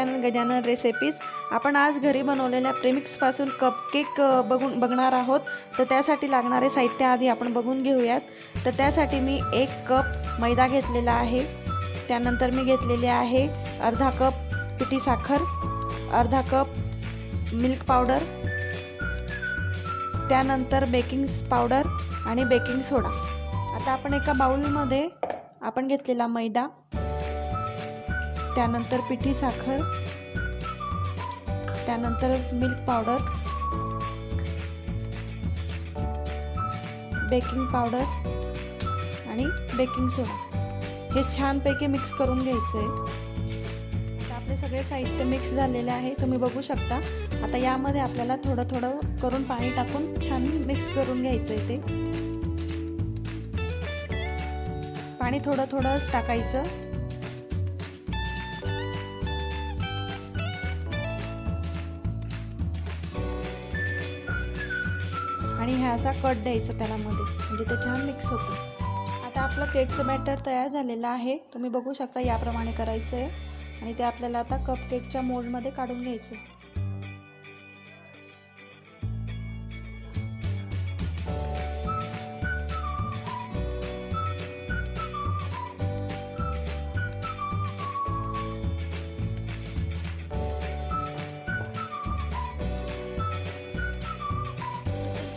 Channel Gajanan recipes. आपण आज घरी बनवलेल्या प्रीमिक्स पासून कपकेक बघणार आहोत। तर त्यासाठी लागणारे साहित्य आधी आपण बघून घेऊयात। तर त्यासाठी मी 1 कप मैदा घेतलेला आहे। त्यानंतर मी घेतलेले आहे अर्धा कप पिठी साखर, अर्धा कप मिल्क पावडर, त्यानंतर बेकिंग पावडर आणि बेकिंग सोडा। आता आपण एका बाउल मध्ये आपण घेतलेला मैदा, त्यानंतर पिठी साखर, त्यानंतर मिल्क पावडर, बेकिंग पावडर आणि बेकिंग सोडा हे छानपैकी मिक्स करून घ्यायचे आहे। आता आपले सगळे साहित्य मिक्स झालेले आहे, तुम्ही बघू शकता। आता यामध्ये आपल्याला थोडं थोडं करून पाणी टाकून छान मिक्स करून घ्यायचं आहे। ते पाणी थोडं थोडंच टाकायचं आणि हे असा कट द्यायचं त्याला मध्ये, म्हणजे ते छान मिक्स होतं। आता आपलं केकचं बॅटर तयार झालेलं आहे, तुम्ही बघू शकता। याप्रमाणे करायचं आहे आणि ते आपल्याला आता कप केकच्या मोल्डमध्ये काढून घ्यायचं आहे।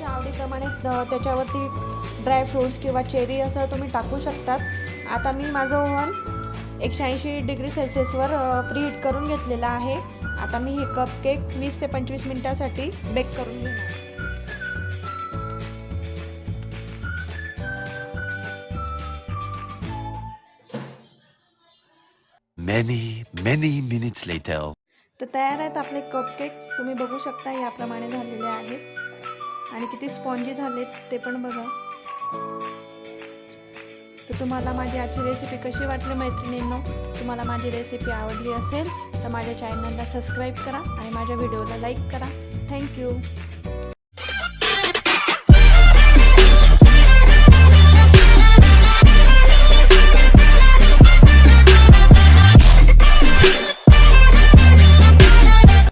आवडीप्रमाणे त्याच्यावरती ड्राय फ्रूट्स किंवा चेरी असं तुम्ही टाकू शकतात। आता मी माझं ओव्हन 180 डिग्री सेल्सिअसवर प्रीहीट करून घेतलेला आहे। आता मी हे कप केक 20 ते 25 मिनिटांसाठी बेक करून घेणार। Many minutes later. तर तयार आहेत आपले कप केक, तुम्ही बघू शकता। याप्रमाणे झालेले आहेत आणि किती स्पॉन्जी झालेत ते पण बघा। तर तुम्हाला माझी आजची रेसिपी कशी वाटली मैत्रिणींनो? तुम्हाला माझी रेसिपी आवडली असेल तर माझ्या चॅनलला सबस्क्राईब करा आणि माझ्या व्हिडिओला लाईक करा। थँक्यू।